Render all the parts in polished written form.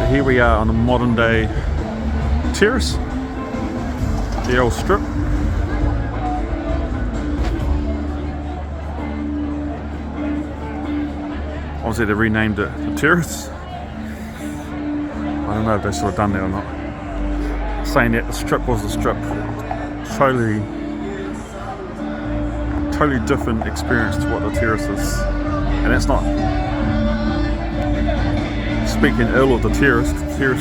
here we are on the modern day Terrace, the old strip. Obviously they renamed it the Terrace. I don't know if they should have done that or not. Saying that the strip was the strip. Totally different experience to what the Terrace is. And that's not speaking ill of the Terrace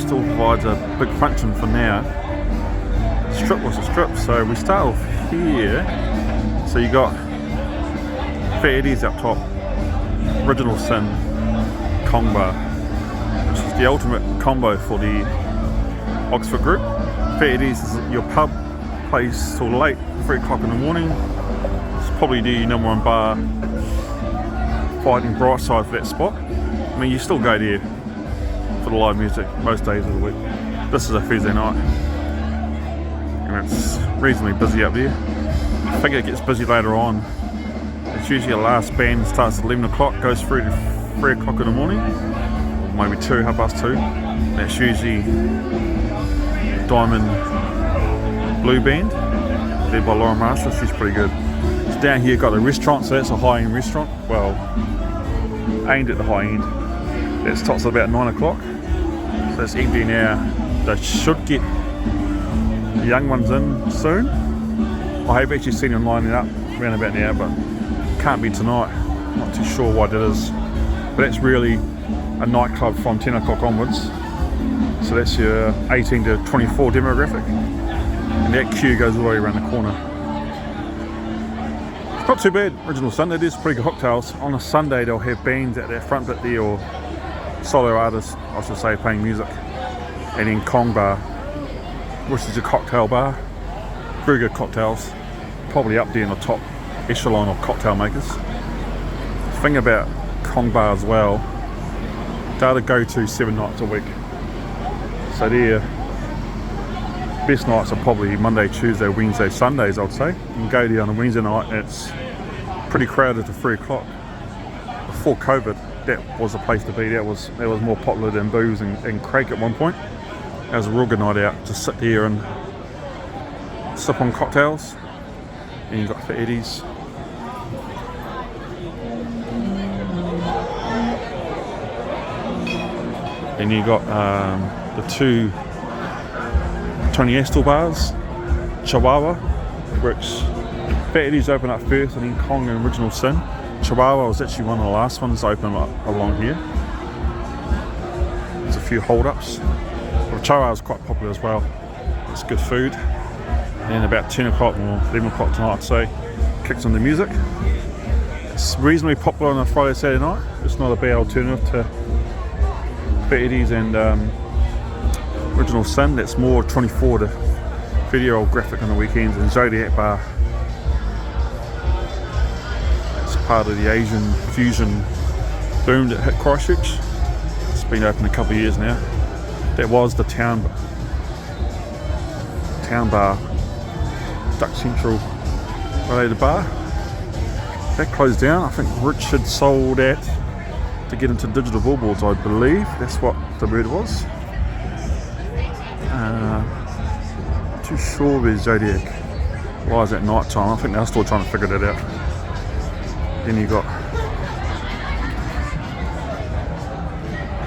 still provides a big function for now. The strip was a strip, so we start off here. So you got Fat Eddie's up top, Original Sin, Kong Bar, which is the ultimate combo for the Oxford group. Fat Eddie's is your pub, plays till late, 3 o'clock in the morning. It's probably the number 1 bar fighting bright side for that spot. I mean, you still go there for the live music most days of the week. This is a Thursday night and it's reasonably busy up there. I think it gets busy later on. It's usually a last band starts at 11 o'clock, goes through to 3 o'clock in the morning, or maybe 2, half past 2. That's usually Diamond Blue Band, led by Laura Marshall. She's pretty good. So down here got a restaurant, so that's a high-end restaurant. Well, aimed at the high end. That stops at about 9 o'clock. So it's empty now. They should get the young ones in soon. I have actually seen them lining up around about now, but can't be tonight. Not too sure why that is. But that's really a nightclub from 10 o'clock onwards. So that's your 18 to 24 demographic. And that queue goes all the way around the corner. It's not too bad, Original Sun. It is pretty good cocktails. On a Sunday they'll have bands at their front bit there, or solo artists, I should say, playing music. And then Kong Bar, which is a cocktail bar. Very good cocktails. Probably up there in the top echelon of cocktail makers. The thing about Kong Bar as well, they're the go-to 7 nights a week. So their best nights are probably Monday, Tuesday, Wednesday, Sundays, I'd say. You can go there on a Wednesday night and it's pretty crowded to 3 o'clock. Before COVID, that was the place to be. That was more popular than booze and crack at one point. That was a real good night out to sit there and sip on cocktails. And you've got Fat Eddie's. Then you got the 2 Tony Astle bars, Chihuahua, which Fat Eddie's open up first, and then Kong and Original Sin. Chihuahua was actually one of the last ones to open up along here. There's a few hold-ups. Well, Chihuahua is quite popular as well. It's good food. And then about 10 o'clock or 11 o'clock tonight, I'd say, kicks on the music. It's reasonably popular on a Friday, Saturday night. It's not a bad alternative to Fat Eddie's and Original Sin. That's more 24 to 30-year-old graphic on the weekends, and Zodiac Bar. It's part of the Asian fusion boom that hit Christchurch. It's been open a couple of years now. That was the town bar, Duck Central related bar. That closed down. I think Richard sold that to get into digital billboards, I believe. That's what the word was. Too sure with Zodiac. Why is it night time? I think they're still trying to figure that out. Then you got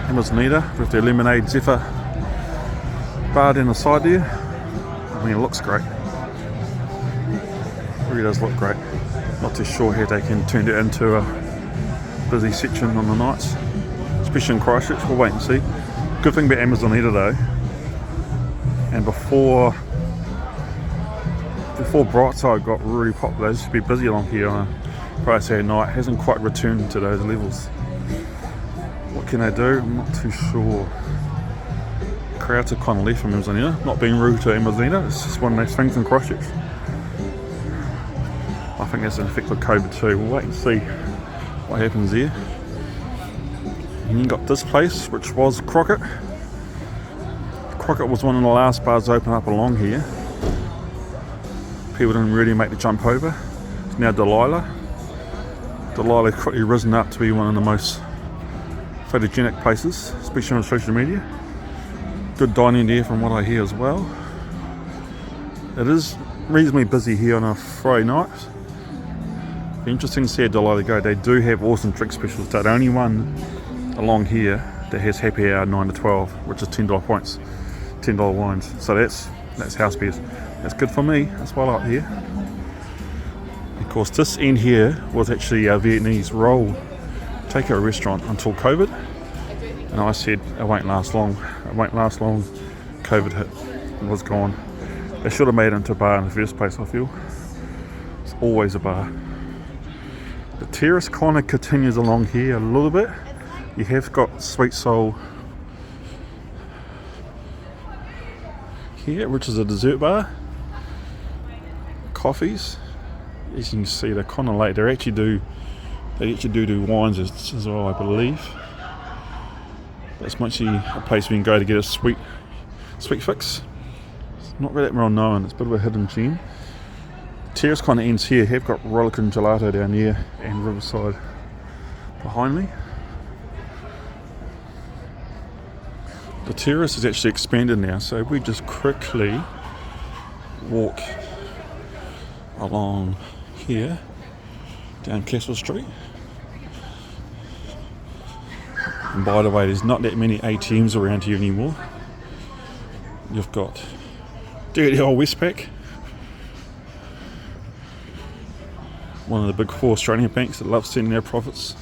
Amazonita with their lemonade Zephyr bar down the side there. I mean, it looks great. It really does look great. Not too sure how they can turn it into a busy section on the nights, especially in Christchurch. We'll wait and see. Good thing about Amazonita though, and before Brightside got really popular, it used to be busy along here on a Friday, Saturday night. It hasn't quite returned to those levels. What can they do? I'm not too sure. Crowds are kind of left from Amazonita. Not being rude to Amazonita, it's just one of those things in Christchurch. I think that's an effect of COVID too. We'll wait and see what happens there. And you got this place, which was Crockett. Crockett was one of the last bars to open up along here. People didn't really make the jump over. It's now Delilah. Delilah quickly risen up to be one of the most photogenic places, especially on social media. Good dining there from what I hear as well. It is reasonably busy here on a Friday night. Be interesting to see how Deloitte they go. They do have awesome drink specials. They're the only one along here that has happy hour 9 to 12, which is $10 points, $10 wines. So that's house beers. That's good for me. That's why I like here. Of course, this end here was actually a Vietnamese roll takeout restaurant until COVID, and I said it won't last long. It won't last long. COVID hit and was gone. They should have made it into a bar in the first place, I feel. It's always a bar. The terrace kind of continues along here a little bit. You have got Sweet Soul here, which is a dessert bar. Coffees. As you can see, they're kind of late. They actually do wines as well, I believe. It's mostly a place we can go to get a sweet fix. It's not really that well known. It's a bit of a hidden gem. Terrace kind of ends here. Have got Rollickin Gelato down here and Riverside behind me. The terrace is actually expanded now, so we just quickly walk along here down Castle Street. And by the way, there's not that many ATMs around here anymore. You've got dirty old Westpac, one of the big four Australian banks that loves sending their profits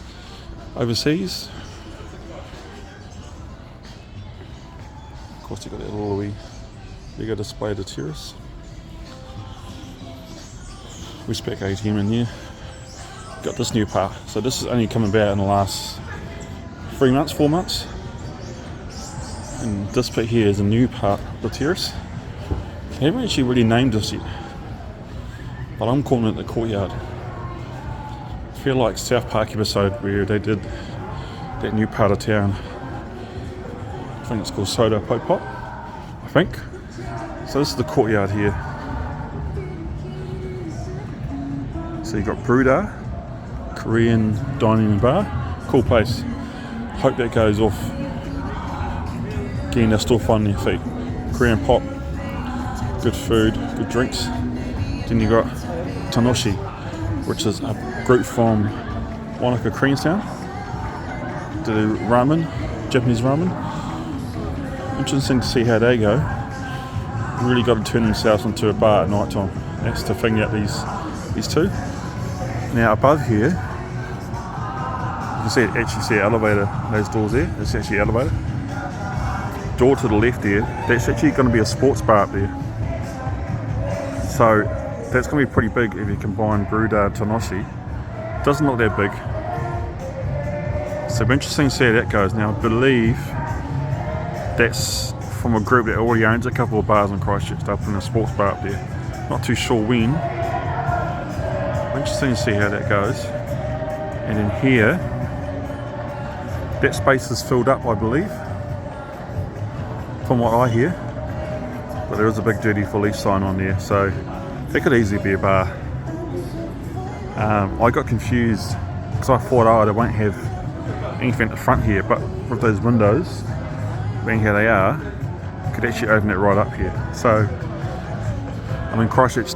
overseas. Of course, you've got that little bigger display of the terrace. Westpac ATM in there. Got this new part. So this is only come about in the last 4 months. And this bit here is a new part of the terrace. They haven't actually really named this yet, but I'm calling it the courtyard. I feel like South Park episode where they did that new part of town. I think it's called Soda Pot Pot, I think. So this is the courtyard here. So you've got Brewdar, Korean dining and bar. Cool place. Hope that goes off. Again, they're still finding their feet. Korean pop, good food, good drinks. Then you got Tanoshi, which is a group from Wanaka, Queenstown. Do ramen, Japanese ramen. Interesting to see how they go. Really got to turn themselves into a bar at night time. That's to figure out these two. Now above here, you can actually see an elevator, those doors there. It's actually an elevator. Door to the left there, that's actually going to be a sports bar up there. So that's going to be pretty big if you combine Brewdar and Tanoshi. Doesn't look that big. So it'll be interesting to see how that goes. Now I believe that's from a group that already owns a couple of bars in Christchurch. They're putting a sports bar up there. Not too sure when. Interesting to see how that goes. And in here, that space is filled up, I believe, from what I hear. But there is a big Dirty For Lease sign on there, so it could easily be a bar. I got confused because I thought, they won't have anything at the front here, but with those windows being how they are, you could actually open it right up here. So, I mean, Christchurch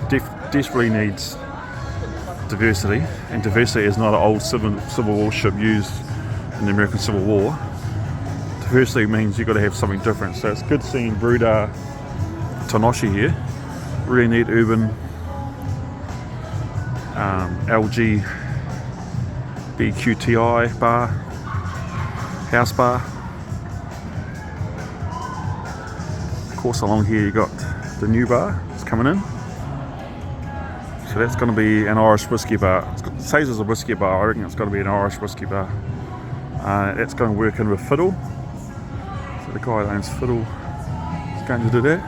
desperately needs diversity, and diversity is not an old Civil War ship used in the American Civil War. Diversity means you've got to have something different. So it's good seeing Brewdar Tanoshi here. Really neat urban LGBTQI bar, house bar. Of course, along here you got the new bar. It's coming in. So that's going to be an Irish whiskey bar. It says it's a whiskey bar. I reckon it's going to be an Irish whiskey bar. That's going to work in with Fiddle. So the guy that owns Fiddle is going to do that.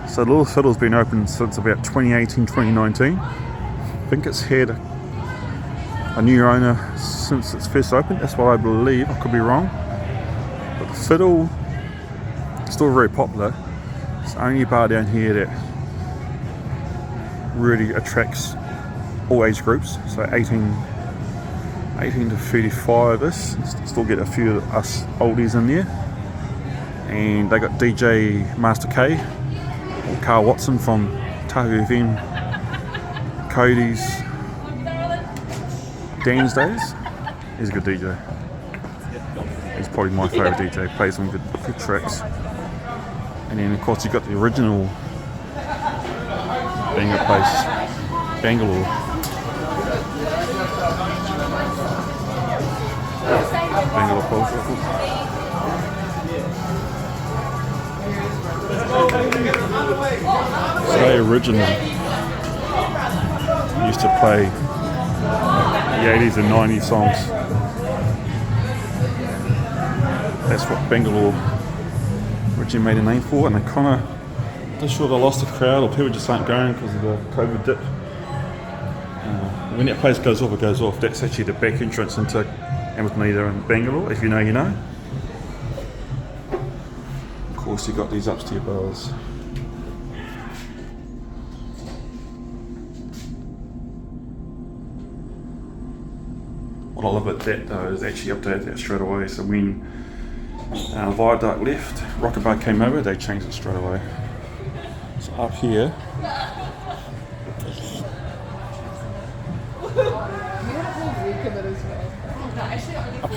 So Little Fiddle's been open since about 2018, 2019. I think it's had a new owner since it's first opened. That's what I believe. I could be wrong. But the Fiddle is still very popular. It's the only bar down here that really attracts all age groups. So 18 to 35 of us. Still get a few of us oldies in there. and they got DJ Master K, or Carl Watson from Tahu FM, Cody's, Dan's days. He's a good DJ. He's probably my favourite DJ. Plays some good tracks. And then of course you got the original banger place, Bangalore. Bangalore Pulse. So they originally used to play the 80s and 90s songs. That's what Bangalore originally made a name for, and they kind of, not sure they lost the crowd or people just aren't going because of the COVID dip. When that place goes off, it goes off. That's actually the back entrance into Amanita and Bangalore, if you know, you know. Of course, you've got these upstairs bars. What I love about that though is actually updated that straight away. So when Viaduct left, Rocket Bar came over, they changed it straight away. So up here,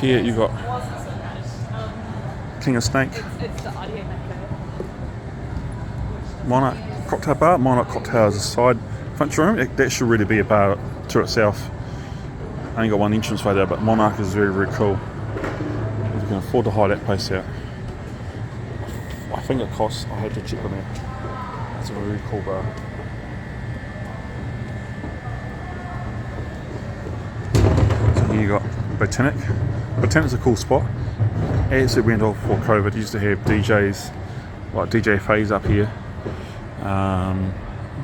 you got King of Snake, Monarch Cocktail Bar. Monarch Cocktail is a side function room. That should really be a bar to itself. I only got one entrance way there, but Monarch is very, very cool. If you can afford to hire that place out. I think it costs, I had to check on that. It's a really cool bar. So here you got Botanic. Botanic's a cool spot. As it went off before COVID, used to have DJs like DJ Phase up here,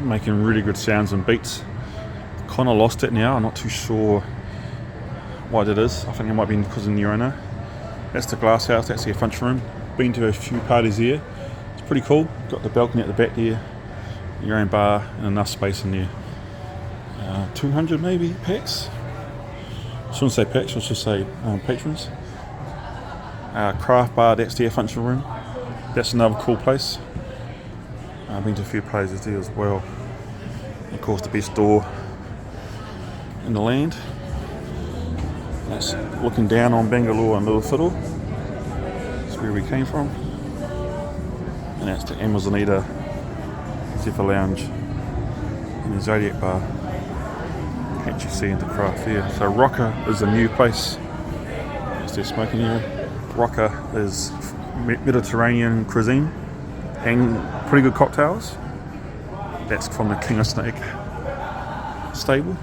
making really good sounds and beats. Kind of lost it now. I'm not too sure why that is. I think it might be because of the new owner. That's the glass house. That's their function room. Been to a few parties here. It's pretty cool. Got the balcony at the back there, your own bar, and enough space in there. 200 maybe packs. I shouldn't say packs, I should say patrons. Craft bar, that's their function room. That's another cool place. I've been to a few places there as well. Of course, the best door in the land. That's looking down on Bangalore and Little Fiddle. That's where we came from. And that's the Amazonita Zephyr Lounge and the Zodiac Bar. Can't you see into craft there? So Rocker is a new place. That's their smoking area. Rocker is Mediterranean cuisine and pretty good cocktails. That's from the King of Snake stable.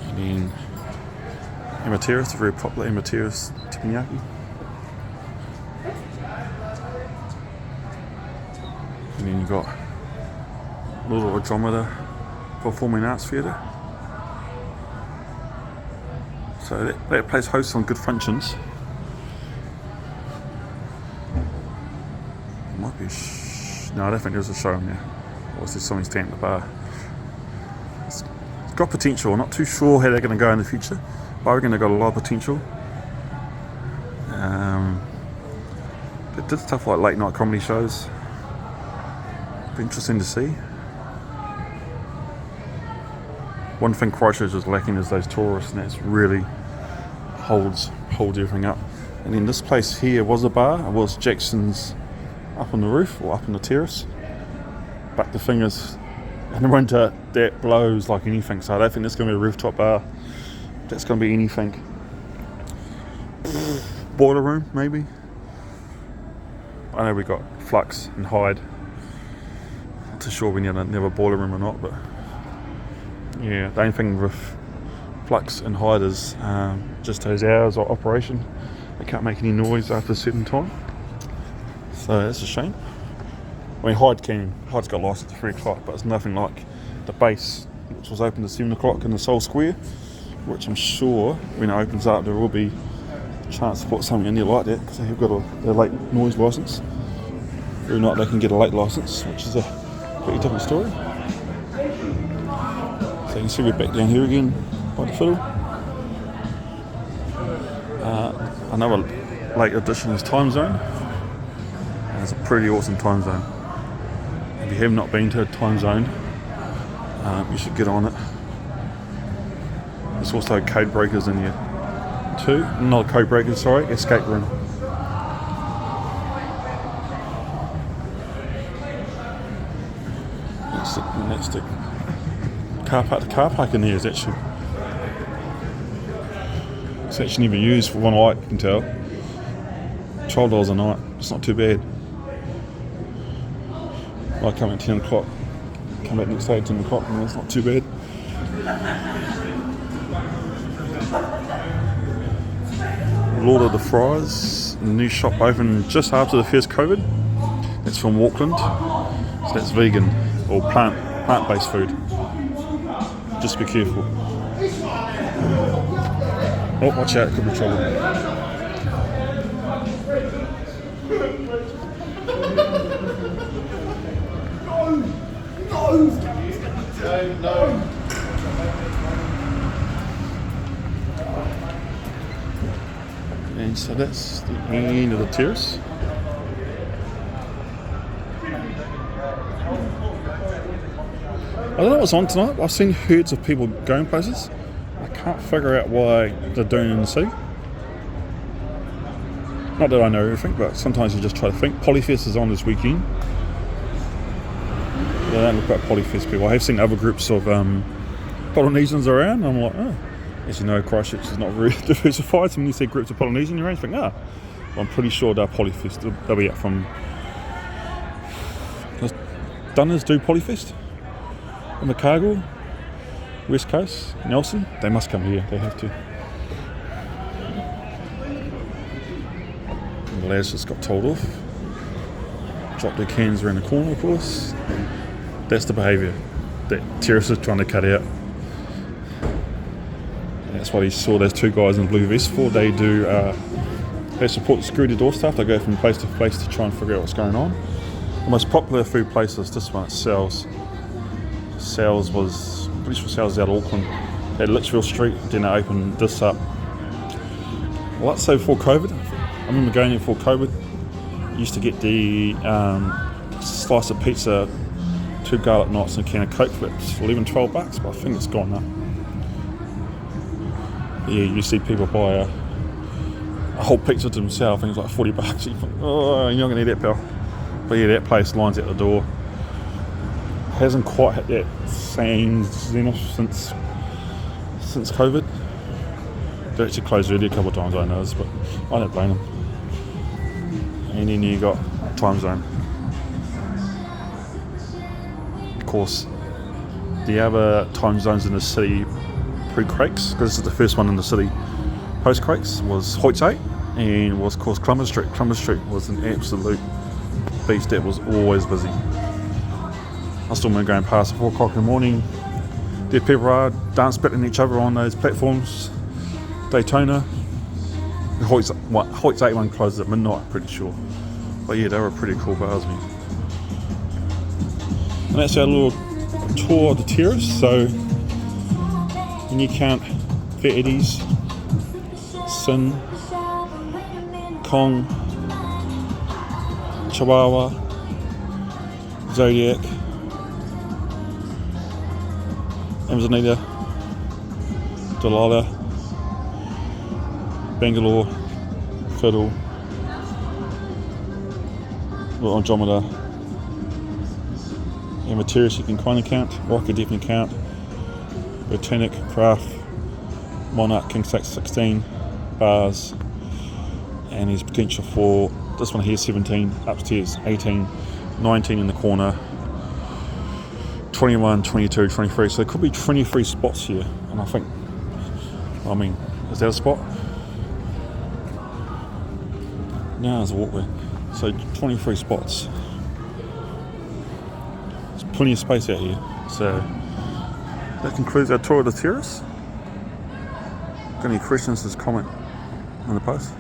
And then Terrace, very popular Terrace teppanyaki. And then you've got a little Andromeda Performing Arts Theatre. So that place hosts some good functions. Might be no, I don't think there's a show in there. Or is there something standing at the bar? It's got potential. I'm not too sure how they're going to go in the future, but I reckon they've got a lot of potential. They did stuff like late night comedy shows. Be interesting to see. One thing Christchurch is lacking is those tourists, and that's really holds everything up. And then this place here was a bar. It was Jackson's up on the roof or up on the terrace. But the thing is, in the winter that blows like anything. So I don't think there's going to be a rooftop bar. That's going to be anything. Boiler room maybe. I know we got Flux and Hyde. Not too sure we need a boiler room or not, but. Yeah, the only thing with Flux and Hyde is just those hours of operation. They can't make any noise after a certain time. So that's a shame. I mean, Hyde's got licensed at 3 o'clock, but it's nothing like the base, which was open to 7 o'clock in the Soul Square, which I'm sure when it opens up there will be a chance to put something in there like that, because they've got a late noise licence. Whether or not they can get a late licence, which is a pretty different story. So you can see we're back down here again by the fiddle. Another late addition is Time Zone. And it's a pretty awesome time zone. If you have not been to a Time Zone, you should get on it. There's also code breakers in here too. Not code breakers, sorry, escape room. Next to car park. The car park in here is actually never used for one light, you can tell. $12 a night, it's not too bad. I come at 10 o'clock, come back next day at 10 o'clock, and it's not too bad. Lord of the Fries, a new shop opened just after the first COVID. That's from Auckland, so that's vegan or plant-based food. Just be careful. Oh, watch out, it could be trouble. No. And so that's the end of the terrace. I don't know what's on tonight. I've seen herds of people going places. I can't figure out why they're doing it in the city. Not that I know everything, but sometimes you just try to think. Polyfest is on this weekend. I don't look like Polyfest people. I have seen other groups of Polynesians around. I'm like, oh. As you know, Christchurch is not very diversified. So when you see groups of Polynesians around, you think, well, I'm pretty sure they're Polyfest. They'll be up from... Does Dunners do Polyfest? In Chicago, West Coast, Nelson, they must come here, they have to. And the lads just got told off. Dropped their cans around the corner, of course. That's the behaviour that Terrace is trying to cut out. And that's what he saw those two guys in blue vests for. They do, they support the screw the door stuff. They go from place to place to try and figure out what's going on. The most popular food place is this one, it sells. Sales was, pretty sure Sales out of Auckland. They had Litchfield Street, then they opened this up. Well, let's say before COVID. I remember going in before COVID. Used to get the slice of pizza, 2 garlic knots and a can of Coke for $11-12, but I think it's gone now. Yeah, you see people buy a whole pizza to themselves, I think it's like $40. You think, oh, you're not going to eat that, pal. But yeah, that place lines out the door. Hasn't quite hit that same zenith since COVID. They actually closed early a couple of times, I know, but I don't blame them. And then you got Time Zone. Of course, the other time zones in the city pre-Crakes, because this is the first one in the city post-Crakes, was Hoyts 8 and was, of course, Columbus Street. Columbus Street was an absolute beast. That was always busy. I still remember going past at 4 o'clock in the morning. There people are dance battling each other on those platforms. Daytona. The Hoyts 8 one closes at midnight, pretty sure. But yeah, they were pretty cool bars, man. And that's our little tour of the terrace. So when you count Fair Eddie's, Sin, Kong, Chihuahua, Zodiac, Amazonita, Delilah, Bangalore, Fiddle, Little Andromeda, and the Terrace you can kind of count, Rocky definitely count, Botanic, Craft, Monarch, King 16, Bars, and there's potential for this one here 17, upstairs 18, 19 in the corner, 21, 22, 23, so there could be 23 spots here, and I think, I mean, is that a spot? No, there's a walkway, so 23 spots. There's plenty of space out here, so that concludes our tour of the terrace. Got any questions, just comment on the post.